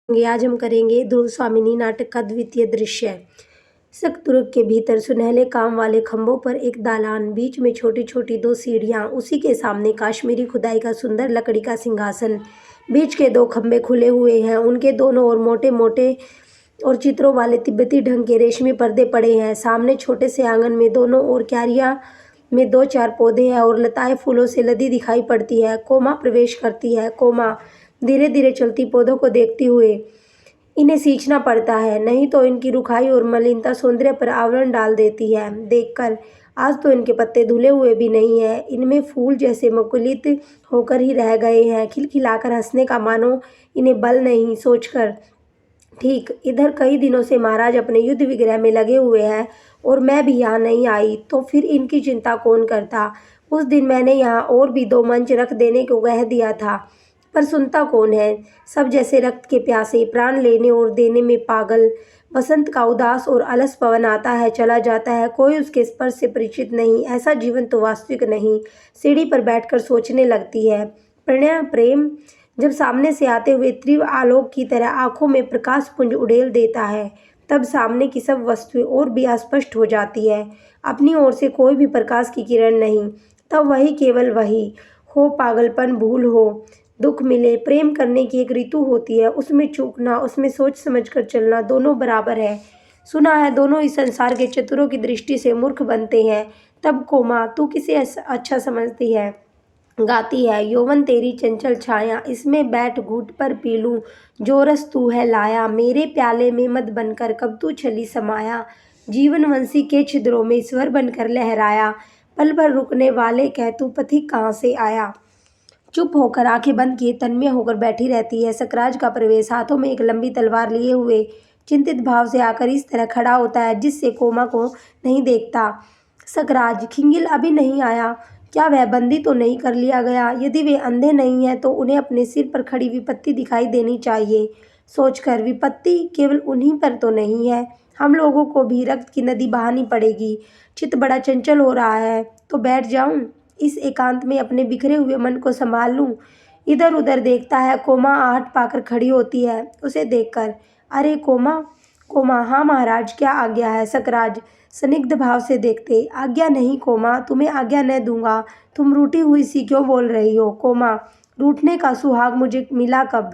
आज हम करेंगे ध्रुव स्वामिनी नाटक का द्वितीय दृश्य। सकदुर्ग के भीतर सुनहले काम वाले खंभों पर एक दालान, बीच में छोटी छोटी दो सीढ़ियां, उसी के सामने काश्मीरी खुदाई का सुंदर लकड़ी का सिंहासन। बीच के दो खंभे खुले हुए हैं, उनके दोनों ओर मोटे मोटे और चित्रों वाले तिब्बती ढंग के रेशमी पर्दे पड़े हैं। सामने छोटे से आंगन में दोनों ओर क्यारियां में दो चार पौधे हैं और लताएं फूलों से लदी दिखाई पड़ती है। कोमा प्रवेश करती है। कोमा धीरे धीरे चलती पौधों को देखती हुए, इन्हें सींचना पड़ता है, नहीं तो इनकी रुखाई और मलिनता सौंदर्य पर आवरण डाल देती है। देखकर, आज तो इनके पत्ते धुले हुए भी नहीं हैं, इनमें फूल जैसे मुकुलित होकर ही रह गए हैं। खिलखिलाकर हंसने का मानो इन्हें बल नहीं। सोचकर, ठीक इधर कई दिनों से महाराज अपने युद्ध विग्रह में लगे हुए हैं और मैं भी यहाँ नहीं आई, तो फिर इनकी चिंता कौन करता। उस दिन मैंने यहाँ और भी दो मंच रख देने को कह दिया था, पर सुनता कौन है। सब जैसे रक्त के प्यासे, प्राण लेने और देने में पागल। बसंत का उदास और अलस पवन आता है, चला जाता है, कोई उसके स्पर्श से परिचित नहीं। ऐसा जीवन तो वास्तविक नहीं। सीढ़ी पर बैठकर सोचने लगती है। प्रणय प्रेम जब सामने से आते हुए तीव्र आलोक की तरह आंखों में प्रकाश पुंज उड़ेल देता है, तब सामने की सब वस्तुएं और भी अस्पष्ट हो जाती है। अपनी ओर से कोई भी प्रकाश की किरण नहीं, तब वही केवल वही हो। पागलपन, भूल हो, दुख मिले, प्रेम करने की एक ऋतु होती है, उसमें चूकना, उसमें सोच समझ कर चलना, दोनों बराबर है। सुना है दोनों इस संसार के चतुरों की दृष्टि से मूर्ख बनते हैं। तब कोमा, तू किसे अच्छा समझती है? गाती है, यौवन तेरी चंचल छाया, इसमें बैठ घूंट पर पी लूं जो रस तू है लाया। मेरे प्याले में मत बनकर कब तू छली समाया, जीवन वंशी के छिद्रों में स्वर बनकर लहराया। पल भर रुकने वाले कह तू पथिक कहाँ से आया। चुप होकर आंखें बंद किए तन्मय होकर बैठी रहती है। सकराज का प्रवेश हाथों में एक लंबी तलवार लिए हुए चिंतित भाव से आकर इस तरह खड़ा होता है जिससे कोमा को नहीं देखता। सकराज, खिंगिल अभी नहीं आया क्या? वह बंदी तो नहीं कर लिया गया? यदि वे अंधे नहीं हैं तो उन्हें अपने सिर पर खड़ी विपत्ति दिखाई देनी चाहिए। सोचकर, विपत्ति केवल उन्हीं पर तो नहीं है, हम लोगों को भी रक्त की नदी बहानी पड़ेगी। चित्त बड़ा चंचल हो रहा है, तो बैठ जाऊं, इस एकांत में अपने बिखरे हुए मन को संभाल लूं। इधर उधर देखता है। कोमा आहट पाकर खड़ी होती है उसे देखकर। अरे कोमा! कोमा, हाँ महाराज, क्या आज्ञा है? सकराज स्निग्ध भाव से देखते, आज्ञा नहीं कोमा, तुम्हें आज्ञा न दूंगा। तुम रूठी हुई सी क्यों बोल रही हो? कोमा, रूठने का सुहाग मुझे मिला कब?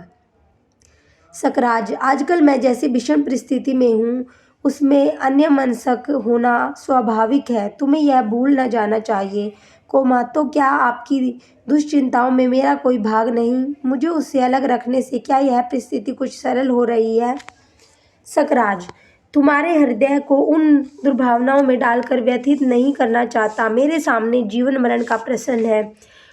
सकराज, आजकल मैं जैसी भीषण परिस्थिति में हूँ उसमें अन्यमनस्क होना स्वाभाविक है, तुम्हें यह भूल न जाना चाहिए। कोमा, तो क्या आपकी दुश्चिंताओं में मेरा कोई भाग नहीं? मुझे उससे अलग रखने से क्या यह परिस्थिति कुछ सरल हो रही है? सकराज, तुम्हारे हृदय को उन दुर्भावनाओं में डालकर व्यथित नहीं करना चाहता। मेरे सामने जीवन मरण का प्रश्न है।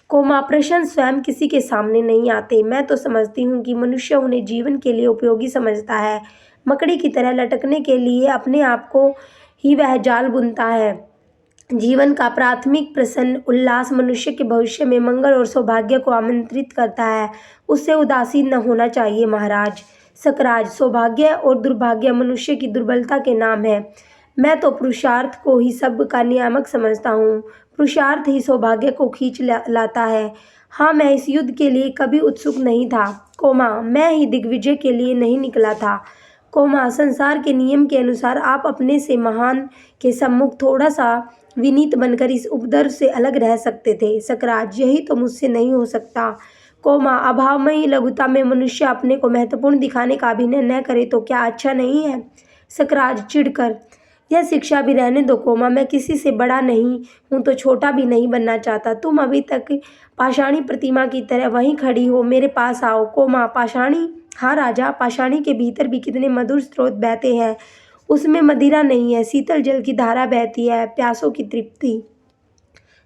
कोमा, प्रश्न स्वयं किसी के सामने नहीं आते। मैं तो समझती हूँ कि मनुष्य उन्हें जीवन के लिए उपयोगी समझता है। मकड़ी की तरह लटकने के लिए अपने आप को ही वह जाल बुनता है। जीवन का प्राथमिक प्रसन्न उल्लास मनुष्य के भविष्य में मंगल और सौभाग्य को आमंत्रित करता है, उससे उदासीन न होना चाहिए महाराज। सकराज, सौभाग्य और दुर्भाग्य मनुष्य की दुर्बलता के नाम है। मैं तो पुरुषार्थ को ही सब का नियामक समझता हूँ। पुरुषार्थ ही सौभाग्य को खींच लाता है। हाँ, मैं इस युद्ध के लिए कभी उत्सुक नहीं था कोमा, मैं ही दिग्विजय के लिए नहीं निकला था। कोमा, संसार के नियम के अनुसार आप अपने से महान के सम्मुख थोड़ा सा विनीत बनकर इस उपद्रव से अलग रह सकते थे। सकराज, यही तो मुझसे नहीं हो सकता। कोमा, अभावमयी लघुता में मनुष्य अपने को महत्वपूर्ण दिखाने का अभिनय न करे तो क्या अच्छा नहीं है? सकराज चिढ़कर, यह शिक्षा भी रहने दो कोमा, मैं किसी से बड़ा नहीं हूँ तो छोटा भी नहीं बनना चाहता। तुम अभी तक पाषाणी प्रतिमा की तरह वहीं खड़ी हो, मेरे पास आओ। कोमा, पाषाणी? हाँ राजा, पाषाणी के भीतर भी कितने मधुर स्रोत बहते हैं। उसमें मदिरा नहीं है, शीतल जल की धारा बहती है, प्यासों की तृप्ति।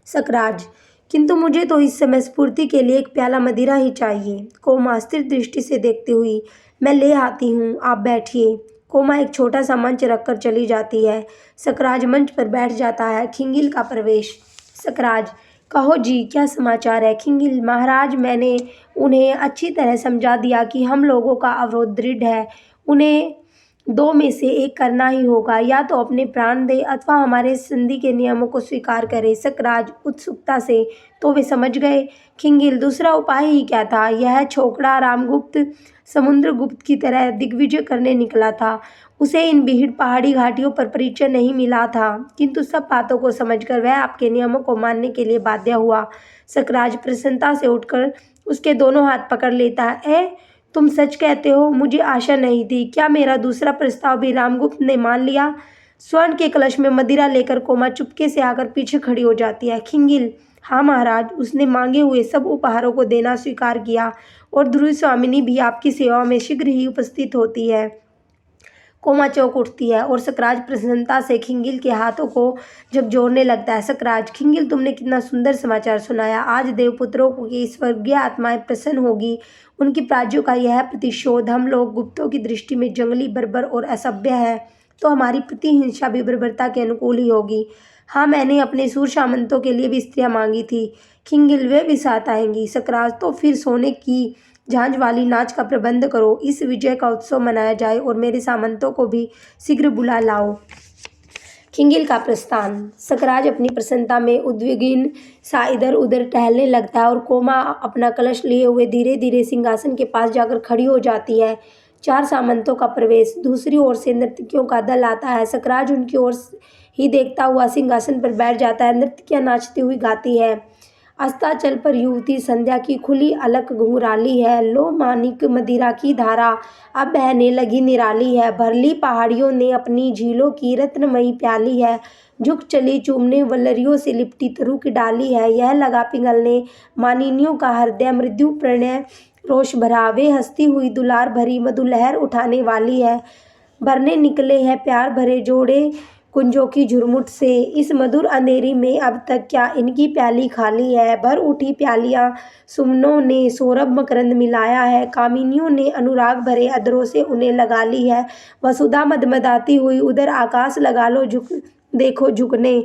सकराज, किंतु मुझे तो इस समय स्फूर्ति के लिए एक प्याला मदिरा ही चाहिए। कोमा स्थिर दृष्टि से देखती हुई, मैं ले आती हूँ, आप बैठिए। कोमा एक छोटा सा मंच रखकर चली जाती है। सकराज मंच पर बैठ जाता है। खिंगिल का प्रवेश। सकराज, कहो जी, क्या समाचार है? खिंगिल, महाराज, मैंने उन्हें अच्छी तरह समझा दिया कि हम लोगों का अवरोध दृढ़ है। उन्हें दो में से एक करना ही होगा, या तो अपने प्राण दे अथवा हमारे संधि के नियमों को स्वीकार करे। सकराज उत्सुकता से, तो वे समझ गए। खिंगिल, दूसरा उपाय ही क्या था? यह छोकरा रामगुप्त समुद्रगुप्त की तरह दिग्विजय करने निकला था। उसे इन भीड़ पहाड़ी घाटियों पर परिचय नहीं मिला था, किंतु सब बातों को समझकर वह आपके नियमों को मानने के लिए बाध्य हुआ। सकराज प्रसन्नता से उठकर उसके दोनों हाथ पकड़ लेता है। तुम सच कहते हो? मुझे आशा नहीं थी। क्या मेरा दूसरा प्रस्ताव भी रामगुप्त ने मान लिया? स्वर्ण के कलश में मदिरा लेकर कोमा चुपके से आकर पीछे खड़ी हो जाती है। खिंगिल, हाँ महाराज, उसने मांगे हुए सब उपहारों को देना स्वीकार किया और ध्रुव स्वामिनी भी आपकी सेवा में शीघ्र ही उपस्थित होती है। कोमा चौंक उठती है और सकराज प्रसन्नता से खिंगिल के हाथों को झकझोरने लगता है। सकराज, खिंगिल, तुमने कितना सुंदर समाचार सुनाया। आज देवपुत्रों की स्वर्गीय आत्माएं प्रसन्न होगी। उनकी प्राज्यों का यह प्रतिशोध हम लोग गुप्तों की दृष्टि में जंगली, बर्बर और असभ्य है, तो हमारी प्रतिहिंसा भी बर्बरता के अनुकूल ही होगी। हाँ, मैंने अपने सूर सामंतों के लिए भी स्त्रियां मांगी थी। खिंगिल, वे भी साथ आएंगी। सकराज, तो फिर सोने की झांझ वाली नाच का प्रबंध करो। इस विजय का उत्सव मनाया जाए और मेरे सामंतों को भी शीघ्र बुला लाओ। खिंगिल का प्रस्थान। सकराज अपनी प्रसन्नता में उद्विग्न सा इधर उधर टहलने लगता है और कोमा अपना कलश लिए हुए धीरे धीरे सिंहासन के पास जाकर खड़ी हो जाती है। चार सामंतों का प्रवेश। दूसरी ओर से नर्तकियों का दल आता है। सकराज उनकी ओर ही देखता हुआ सिंहासन पर बैठ जाता है। नर्तकियां नाचती हुई गाती है। अस्ताचल पर युवती संध्या की खुली अलक घुंघराली है। लो मानिक मदिरा की धारा अब बहने लगी निराली है। भरली पहाड़ियों ने अपनी झीलों की रत्नमयी प्याली है। झुक चली चूमने वल्लरियों से लिपटी तरु की डाली है। यह लगा पिघलने मानिनियों का हृदय मृदु प्रणय रोष भरा। वे हंसती हुई दुलार भरी मधुलहर उठाने वाली है। भरने निकले हैं प्यार भरे जोड़े कुंजों की झुरमुट से। इस मधुर अंधेरी में अब तक क्या इनकी प्याली खाली है? भर उठी प्यालियां सुमनों ने सौरभ मकरंद मिलाया है। कामिनियों ने अनुराग भरे अधरों से उन्हें लगा ली है। वसुधा मदमदाती हुई उधर आकाश लगा लो झुक, देखो झुकने।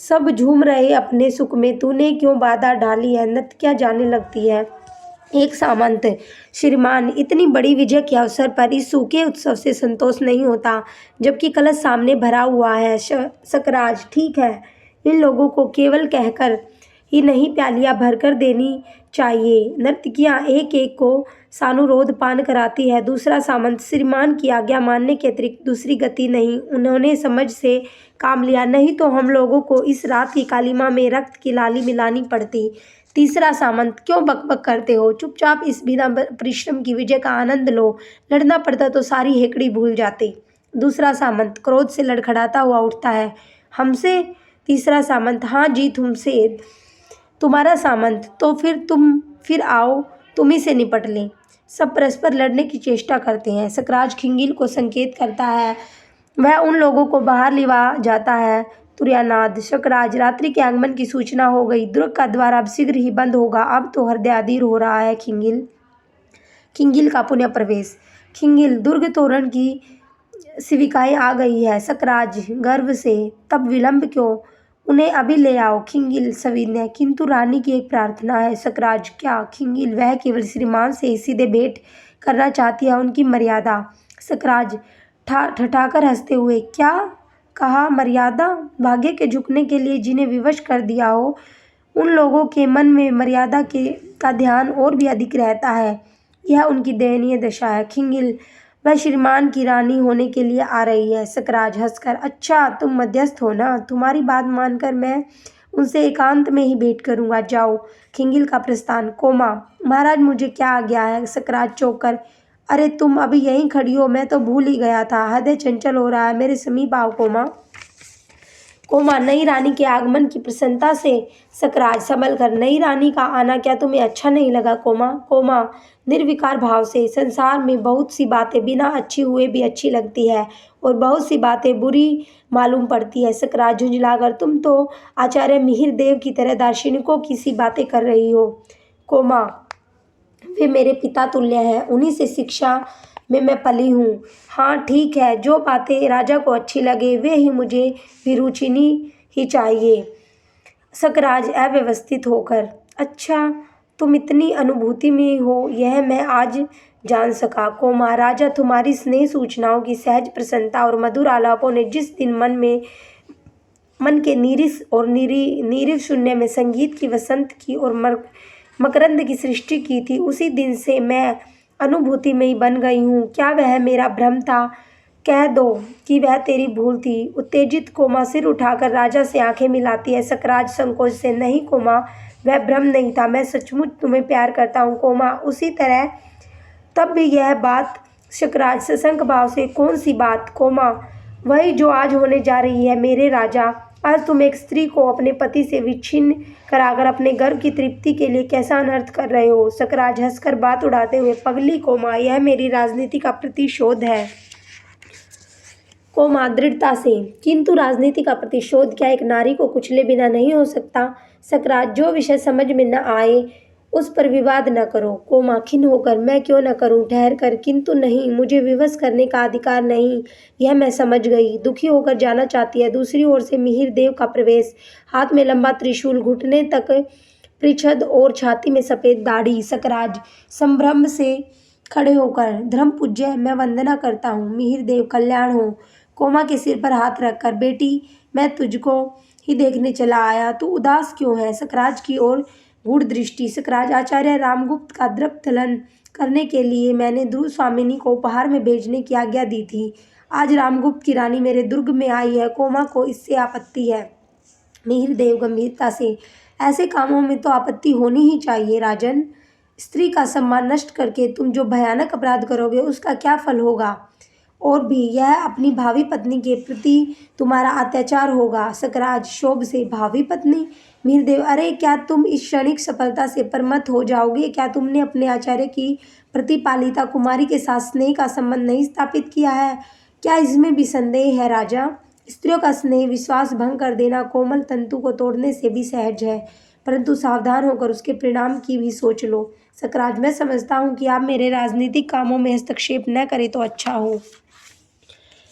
सब झूम रहे अपने सुख में, तूने क्यों बाधा डाली है? नर्तकियां जाने लगती है। एक सामंत, श्रीमान, इतनी बड़ी विजय के अवसर पर इस सूखे उत्सव से संतोष नहीं होता, जबकि कलश सामने भरा हुआ है। सकराज, ठीक है, इन लोगों को केवल कहकर ही नहीं प्यालियां भरकर देनी चाहिए। नर्तकियां एक एक को सानुरोध पान कराती है। दूसरा सामंत, श्रीमान की आज्ञा मानने के अतिरिक्त दूसरी गति नहीं। उन्होंने समझ से काम लिया, नहीं तो हम लोगों को इस रात की कालिमा में रक्त की लाली मिलानी पड़ती। तीसरा सामंत, क्यों बकबक करते हो? चुपचाप इस बिना परिश्रम की विजय का आनंद लो। लड़ना पड़ता तो सारी हेकड़ी भूल जाते। दूसरा सामंत क्रोध से लड़खड़ाता हुआ उठता है। हमसे? तीसरा सामंत, हाँ जी, तुमसे। तुम्हारा सामंत, तो फिर आओ तुम ही से निपट लें। सब परस्पर लड़ने की चेष्टा करते हैं। सकराज खिंगिल को संकेत करता है। वह उन लोगों को बाहर लिवा जाता है। तुर्यानाद। सकराज, रात्रि के आगमन की सूचना हो गई। दुर्ग का द्वार अब शीघ्र ही बंद होगा। अब तो हृदय अधीर हो रहा है। खिंगिल का पुनः प्रवेश। खिंगिल, दुर्ग तोरण की सेविकाएं आ गई है। सकराज गर्व से, तब विलंब क्यों? उन्हें अभी ले आओ। खिंगिल सविनय, किंतु रानी की एक प्रार्थना है। सकराज, क्या? खिंगिल, वह केवल श्रीमान से ही सीधे भेंट करना चाहती है, उनकी मर्यादा। सकराज ठठाकर हंसते हुए, क्या कहा? मर्यादा? भाग्य के झुकने के लिए जिन्हें विवश कर दिया हो, उन लोगों के मन में मर्यादा का ध्यान और भी अधिक रहता है। यह उनकी दयनीय दशा है। खिंगिल, वह श्रीमान की रानी होने के लिए आ रही है। सकराज हंसकर, अच्छा, तुम मध्यस्थ हो ना? तुम्हारी बात मानकर मैं उनसे एकांत में ही भेंट करूंगा। जाओ। खिंगिल का प्रस्थान। कोमा, महाराज, मुझे क्या आज्ञा है? सकराज चौंक कर, अरे तुम अभी यहीं खड़ी हो? मैं तो भूल ही गया था। हृदय चंचल हो रहा है। मेरे समीप आओ। कोमा, नई रानी के आगमन की प्रसन्नता से। सकराज संभल कर, नई रानी का आना क्या तुम्हें अच्छा नहीं लगा? कोमा निर्विकार भाव से, संसार में बहुत सी बातें बिना अच्छी हुए भी अच्छी लगती है और बहुत सी बातें बुरी मालूम पड़ती है। सकराज झुंझलाकर, तुम तो आचार्य मिहिर देव की तरह दार्शनिकों की सी बातें कर रही हो। कोमा, वे मेरे पिता तुल्य हैं, उन्हीं से शिक्षा में मैं पली हूँ। हाँ ठीक है, जो बातें राजा को अच्छी लगे वे ही मुझे भी रुचिनी ही चाहिए। सकराज अव्यवस्थित होकर, अच्छा, तुम इतनी अनुभूति में हो, यह मैं आज जान सका। कोमा राजा, तुम्हारी स्नेह सूचनाओं की सहज प्रसन्नता और मधुर आलापों ने जिस दिन मन के नीरिस और नीरव शून्य में संगीत की वसंत की और मकरंद की सृष्टि की थी, उसी दिन से मैं अनुभूति में ही बन गई हूँ। क्या वह मेरा भ्रम था? कह दो कि वह तेरी भूल थी। उत्तेजित कोमा सिर उठाकर राजा से आंखें मिलाती है। सकराज संकोच से, नहीं कोमा, वह भ्रम नहीं था, मैं सचमुच तुम्हें प्यार करता हूँ कोमा। उसी तरह तब भी यह बात। सकराज सशंक भाव से, कौन सी बात कोमा? वही जो आज होने जा रही है मेरे राजा। आज तुम एक स्त्री को अपने पति से विच्छिन्न कराकर अपने गर्व की तृप्ति के लिए कैसा अनर्थ कर रहे हो। सकराज हंसकर बात उड़ाते हुए, पगली कोमा, यह मेरी राजनीति का प्रतिशोध है। कोमा दृढ़ता से, किंतु राजनीति का प्रतिशोध क्या एक नारी को कुचले बिना नहीं हो सकता? सकराज, जो विषय समझ में न आए उस पर विवाद न करो। कोमा खिन्न होकर, मैं क्यों न करूं? ठहर कर, किंतु नहीं, मुझे विवश करने का अधिकार नहीं, यह मैं समझ गई। दुखी होकर जाना चाहती है। दूसरी ओर से मिहिर देव का प्रवेश, हाथ में लंबा त्रिशूल, घुटने तक पृच्छद और छाती में सफेद दाढ़ी। सकराज संभ्रम से खड़े होकर, धर्म पूज्य, मैं वंदना करता हूँ। मिहिर देव, कल्याण हो। कोमा के सिर पर हाथ रखकर, बेटी, मैं तुझको ही देखने चला आया, तू उदास क्यों है? सकराज की ओर गूढ़ दृष्टि। सकराज, आचार्य रामगुप्त का द्रव्यतलन करने के लिए मैंने ध्रुव स्वामिनी को उपहार में भेजने की आज्ञा दी थी। आज रामगुप्त की रानी मेरे दुर्ग में आई है। कोमा को इससे आपत्ति है। मिहिर देव गंभीरता से, ऐसे कामों में तो आपत्ति होनी ही चाहिए राजन। स्त्री का सम्मान नष्ट करके तुम जो भयानक अपराध करोगे उसका क्या फल होगा? और भी यह अपनी भावी पत्नी के प्रति तुम्हारा अत्याचार होगा। सकराज शोभ से, भावी पत्नी? मिहिरदेव, अरे क्या तुम इस क्षणिक सफलता से परमत हो जाओगे? क्या तुमने अपने आचार्य की प्रतिपालिता कुमारी के साथ स्नेह का संबंध नहीं स्थापित किया है? क्या इसमें भी संदेह है राजा? स्त्रियों का स्नेह विश्वास भंग कर देना कोमल तंतु को तोड़ने से भी सहज है, परंतु सावधान होकर उसके परिणाम की भी सोच लो। सकराज, मैं समझता हूँ कि आप मेरे राजनीतिक कामों में हस्तक्षेप न करें तो अच्छा हो।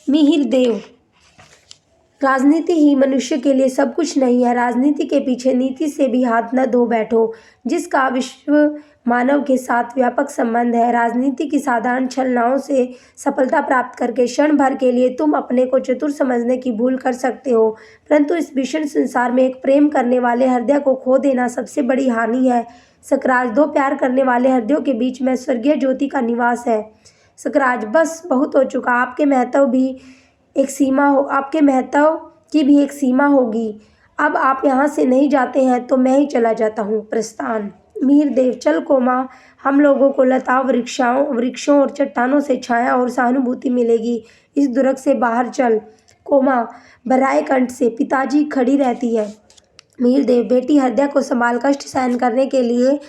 मिहिर देव, राजनीति ही मनुष्य के लिए सब कुछ नहीं है। राजनीति के पीछे नीति से भी हाथ न धो बैठो, जिसका विश्व मानव के साथ व्यापक संबंध है। राजनीति की साधारण छलनाओं से सफलता प्राप्त करके क्षण भर के लिए तुम अपने को चतुर समझने की भूल कर सकते हो, परंतु इस भीषण संसार में एक प्रेम करने वाले हृदय को खो देना सबसे बड़ी हानि है। सकराज, दो प्यार करने वाले हृदयों के बीच में स्वर्गीय ज्योति का निवास है। सकराज, बस बहुत हो चुका। आपके महत्व की भी एक सीमा होगी। अब आप यहाँ से नहीं जाते हैं तो मैं ही चला जाता हूँ। प्रस्थान। मिहिर देव, चल कोमा, हम लोगों को लताओं, वृक्षों और चट्टानों से छाया और सहानुभूति मिलेगी। इस दुर्ग से बाहर चल। कोमा भर्राए कंठ से, पिताजी, खड़ी रहती है। मिहिर देव, बेटी, हृदय को संभाल, कष्ट सहन करने के लिए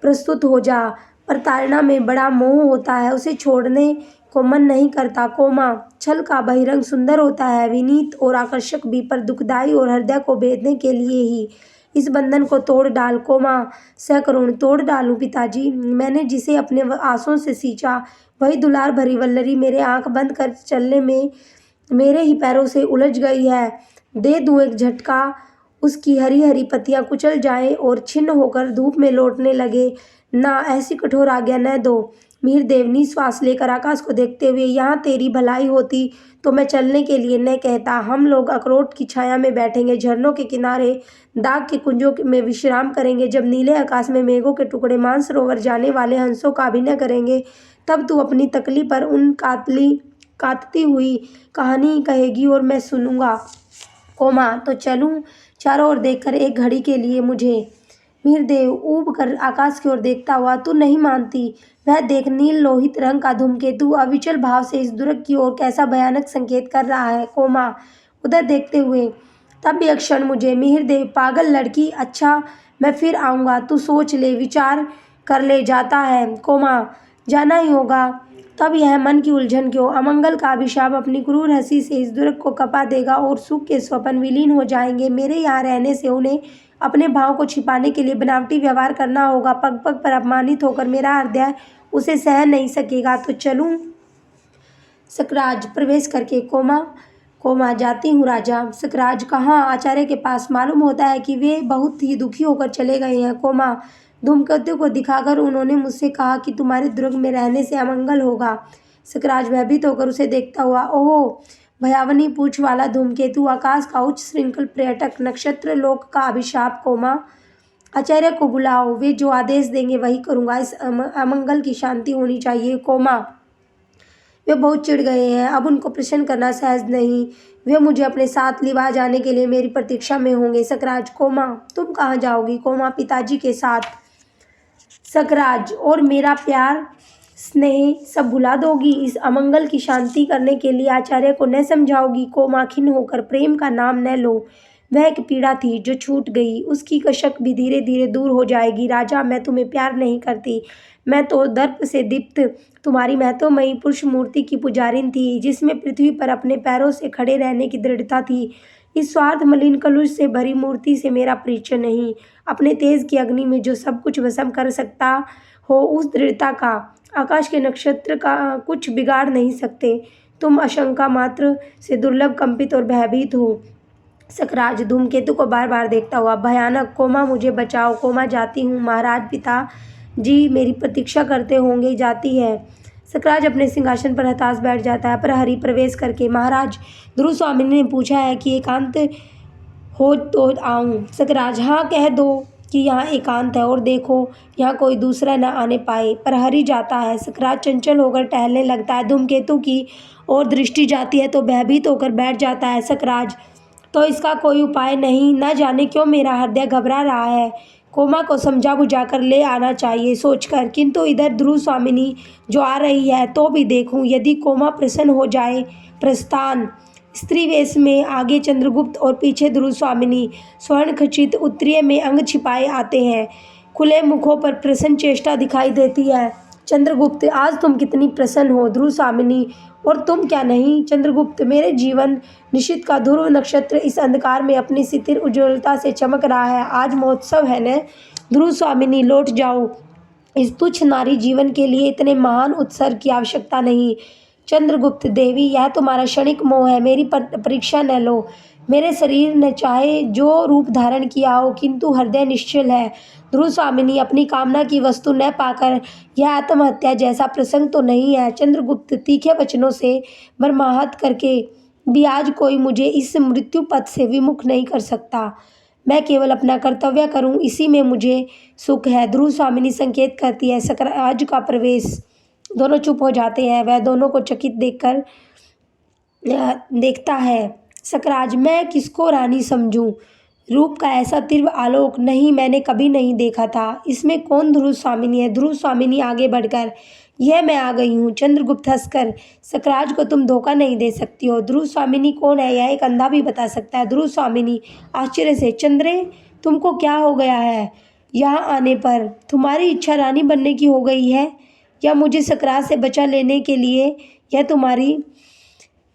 प्रस्तुत हो जा। प्रताड़ना में बड़ा मोह होता है, उसे छोड़ने को मन नहीं करता। कोमा, छल का बहिरंग सुंदर होता है, विनीत और आकर्षक भी, पर दुखदाई और हृदय को भेदने के लिए ही। इस बंधन को तोड़ डाल। कोमा सकरुण, तोड़ डालूं पिताजी? मैंने जिसे अपने आंसुओं से सींचा वही दुलार भरी वल्लरी मेरे आंख बंद कर चलने में मेरे ही पैरों से उलझ गई है। दे दूं एक झटका, उसकी हरी हरी पत्तियां कुचल जाएं और छिन्न होकर धूप में लौटने लगे। ना, ऐसी कठोर आज्ञा न दो। मिहिर देव निश्वास लेकर आकाश को देखते हुए, यहाँ तेरी भलाई होती तो मैं चलने के लिए न कहता। हम लोग अखरोट की छाया में बैठेंगे, झरनों के किनारे दाग के कुंजों में विश्राम करेंगे। जब नीले आकाश में मेघों के टुकड़े मानसरोवर जाने वाले हंसों का अभिनय करेंगे, तब तू अपनी तकली पर उन कातती हुई कहानी कहेगी और मैं सुनूंगा। कोमा, तो चलूं? चारों ओर देखकर एक घड़ी के लिए मुझे। मिहिर देव ऊब कर आकाश की ओर देखता हुआ, तू नहीं मानती? वह देख, नील लोहित रंग का धूमकेतु अविचल भाव से इस दुर्ग की ओर कैसा भयानक संकेत कर रहा है। कोमा उधर देखते हुए, तब भी एक क्षण मुझे। मिहिर देव, पागल लड़की, अच्छा मैं फिर आऊँगा, तू सोच ले, विचार कर ले। जाता है कोमा? जाना ही होगा। तब यह मन की उलझन क्यों? अमंगल का अभिशाप अपनी क्रूर हंसी से इस दुर्ग को कपा देगा और सुख के स्वप्न विलीन हो जाएंगे। मेरे यहाँ रहने से उन्हें अपने भाव को छिपाने के लिए बनावटी व्यवहार करना होगा। पग पग पर अपमानित होकर मेरा हृदय उसे सहन नहीं सकेगा। तो चलूं? सकराज प्रवेश करके, कोमा जाती हूँ राजा। सकराज, कहाँ? आचार्य के पास। मालूम होता है कि वे बहुत ही दुखी होकर चले गए हैं। कोमा धूमकेतु को दिखाकर उन्होंने मुझसे कहा कि तुम्हारे दुर्ग में रहने से अमंगल होगा। सकराज भयभीत होकर उसे देखता हुआ, ओह भयावनी पूंछ वाला धूमकेतु, आकाश का उच्च श्रृंखल पर्यटक, नक्षत्र लोक का अभिशाप, कोमा आचार्य को बुलाओ, वे जो आदेश देंगे वही करूँगा। इस अमंगल की शांति होनी चाहिए। कोमा, वे बहुत चिढ़ गए हैं, अब उनको प्रसन्न करना सहज नहीं। वे मुझे अपने साथ लिवा जाने के लिए मेरी प्रतीक्षा में होंगे। सकराज, कोमा तुम कहाँ जाओगी? कोमा, पिताजी के साथ। सकराज, और मेरा प्यार स्नेह सब भुला दोगी? इस अमंगल की शांति करने के लिए आचार्य को न समझाओगी? कोमा, खिन्न होकर प्रेम का नाम न लो, वह एक पीड़ा थी जो छूट गई, उसकी कशक भी धीरे धीरे दूर हो जाएगी। राजा, मैं तुम्हें प्यार नहीं करती, मैं तो दर्प से दीप्त तुम्हारी महत्वमयी पुरुष मूर्ति की पुजारिन थी, जिसमें पृथ्वी पर अपने पैरों से खड़े रहने की दृढ़ता थी। इस स्वार्थ मलिन कलुष से भरी मूर्ति से मेरा परिचय नहीं। अपने तेज की अग्नि में जो सब कुछ भस्म कर सकता हो, उस दृढ़ता का आकाश के नक्षत्र का कुछ बिगाड़ नहीं सकते। तुम आशंका मात्र से दुर्लभ, कंपित और भयभीत हो। सकराज धूमकेतु को बार बार देखता हुआ, भयानक, कोमा मुझे बचाओ। कोमा, जाती हूँ महाराज, पिता जी मेरी प्रतीक्षा करते होंगे। जाती है। सकराज अपने सिंहासन पर हताश बैठ जाता है। प्रहरी प्रवेश करके, महाराज, ध्रुव स्वामिनी ने पूछा है कि एकांत हो तो आऊँ? सकराज, हाँ, कह दो कि यहाँ एकांत है, और देखो यहाँ कोई दूसरा न आने पाए। प्रहरी जाता है। सकराज चंचल होकर टहलने लगता है। धूमकेतु की ओर दृष्टि जाती है तो भयभीत होकर बैठ जाता है। सकराज, तो इसका कोई उपाय नहीं? न जाने क्यों मेरा हृदय घबरा रहा है। कोमा को समझा बुझाकर ले आना चाहिए सोचकर, किंतु इधर ध्रुव स्वामिनी जो आ रही है, तो भी देखूं, यदि कोमा प्रसन्न हो जाए। प्रस्थान। स्त्री वेश में आगे चंद्रगुप्त और पीछे ध्रुव स्वामिनी स्वर्ण खचित उत्तरीय में अंग छिपाए आते हैं। खुले मुखों पर प्रसन्न चेष्टा दिखाई देती है। चंद्रगुप्त, आज तुम कितनी प्रसन्न हो। ध्रुव स्वामिनी, और तुम क्या नहीं? चंद्रगुप्त, मेरे जीवन निशित का ध्रुव नक्षत्र इस अंधकार में अपनी सितिर उज्ज्वलता से चमक रहा है। आज महोत्सव है न। ध्रुव स्वामिनी, लौट जाओ। इस तुच्छ नारी जीवन के लिए इतने महान उत्सर्ग की आवश्यकता नहीं। चंद्रगुप्त, देवी, यह तुम्हारा क्षणिक मोह है, मेरी परीक्षा न लो। मेरे शरीर ने चाहे जो रूप धारण किया हो, किंतु हृदय निश्चल है। ध्रुव स्वामिनी, अपनी कामना की वस्तु न पाकर यह आत्महत्या जैसा प्रसंग तो नहीं है। चंद्रगुप्त तीखे वचनों से मर्माहत करके भी आज कोई मुझे इस मृत्यु पथ से विमुख नहीं कर सकता। मैं केवल अपना कर्तव्य करूं, इसी में मुझे सुख है। ध्रुव स्वामिनी संकेत करती है। सकराज का प्रवेश। दोनों चुप हो जाते हैं। वह दोनों को चकित देखता है। सकराज, मैं किसको रानी समझूं? रूप का ऐसा तीव्र आलोक नहीं, मैंने कभी नहीं देखा था। इसमें कौन ध्रुव स्वामिनी है? ध्रुव स्वामिनी आगे बढ़कर, यह मैं आ गई हूँ। चंद्रगुप्त हंसकर, सकराज को तुम धोखा नहीं दे सकती हो। ध्रुव स्वामिनी कौन है, यह एक अंधा भी बता सकता है। ध्रुव स्वामिनी आश्चर्य से, चंद्रे, तुमको क्या हो गया है? यहाँ आने पर तुम्हारी इच्छा रानी बनने की हो गई है, या मुझे सकराज से बचा लेने के लिए यह तुम्हारी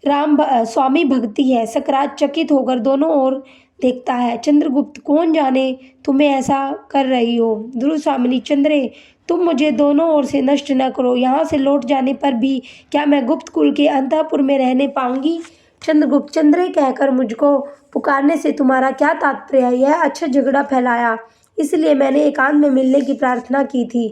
स्वामी भक्ति है? सकराज चकित होकर दोनों ओर देखता है। चंद्रगुप्त, कौन जाने तुम्हें ऐसा कर रही हो। ध्रुव स्वामिनी, चंद्रे, तुम मुझे दोनों ओर से नष्ट न करो। यहाँ से लौट जाने पर भी क्या मैं गुप्त कुल के अंतःपुर में रहने पाऊंगी? चंद्रगुप्त, चंद्रे कहकर मुझको पुकारने से तुम्हारा क्या तात्पर्य है? यह अच्छा झगड़ा फैलाया, इसलिए मैंने एकांत में मिलने की प्रार्थना की थी।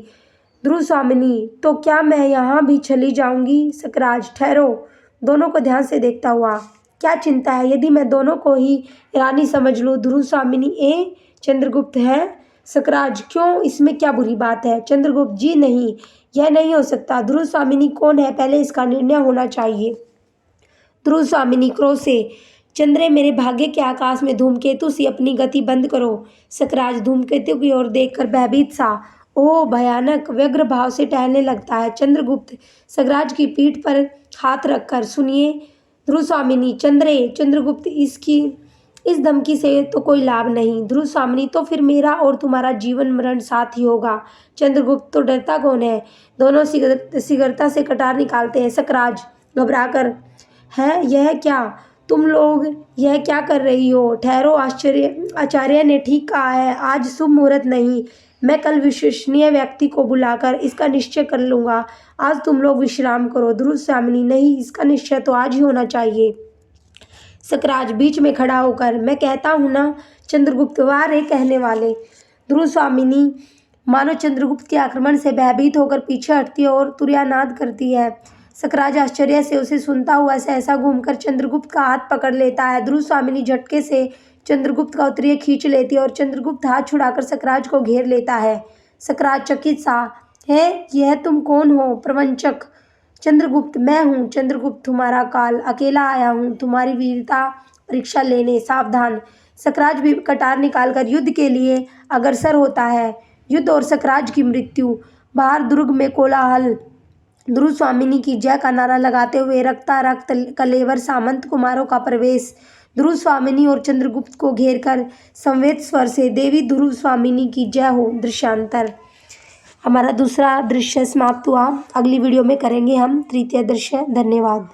ध्रुव स्वामिनी, तो क्या मैं यहाँ भी चली जाऊंगी? सकराज, ठहरो। दोनों को ध्यान से देखता हुआ, क्या चिंता है यदि मैं दोनों को ही रानी समझ लूँ? ध्रुव स्वामिनी, चंद्रगुप्त है? सकराज, क्यों, इसमें क्या बुरी बात है? चंद्रगुप्त जी नहीं, यह नहीं हो सकता। ध्रुव स्वामिनी कौन है, पहले इसका निर्णय होना चाहिए। ध्रुव स्वामिनी क्रोध से, चंद्रे, मेरे भाग्य के आकाश में धूमकेतु सी अपनी गति बंद करो। सकराज धूमकेतु की ओर देखकर भयभीत सा, ओह भयानक, व्यग्र भाव से टहलने लगता है। चंद्रगुप्त सकराज की पीठ पर हाथ रखकर, सुनिए। ध्रुव स्वामिनी, चंद्रे, चंद्रगुप्त, इस धमकी से तो कोई लाभ नहीं। ध्रुव स्वामिनी, तो फिर मेरा और तुम्हारा जीवन मरण साथ ही होगा। चंद्रगुप्त, तो डरता कौन है? दोनों शीघ्रता से कटार निकालते हैं। सकराज घबराकर, है यह क्या, तुम लोग यह क्या कर रही हो? ठहरो, आचार्य ने ठीक कहा है, आज शुभ मुहूर्त नहीं। मैं कल विश्वसनीय व्यक्ति को बुलाकर इसका निश्चय कर लूँगा। आज तुम लोग विश्राम करो। ध्रुव स्वामिनी, नहीं, इसका निश्चय तो आज ही होना चाहिए। सकराज बीच में खड़ा होकर, मैं कहता हूँ ना। चंद्रगुप्त, वाह रे कहने वाले। ध्रुव स्वामिनी, मानो चंद्रगुप्त के आक्रमण से भयभीत होकर पीछे हटती है और तुर्यानाद करती है। सकराज आश्चर्य से उसे सुनता हुआ सहसा घूमकर चंद्रगुप्त का हाथ पकड़ लेता है। ध्रुव स्वामिनी झटके से चंद्रगुप्त का उत्तरीय खींच लेती है और चंद्रगुप्त हाथ छुड़ाकर सकराज को घेर लेता है। सकराज चकित सा है, यह तुम कौन हो? प्रवंचक चंद्रगुप्त, मैं हूँ चंद्रगुप्त, तुम्हारा काल, अकेला आया हूँ तुम्हारी वीरता परीक्षा लेने, सावधान। सकराज भी कटार निकालकर युद्ध के लिए अग्रसर होता है। युद्ध और सकराज की मृत्यु। बाहर दुर्ग में कोलाहल। ध्रुव स्वामिनी की जय का नारा लगाते हुए रक्तारक्त कलेवर सामंत कुमारों का प्रवेश। ध्रुव स्वामिनी और चंद्रगुप्त को घेरकर संवेद स्वर से देवी ध्रुव स्वामिनी की जय हो। दृश्यांतर। हमारा दूसरा दृश्य समाप्त हुआ। अगली वीडियो में करेंगे हम तृतीय दृश्य। धन्यवाद।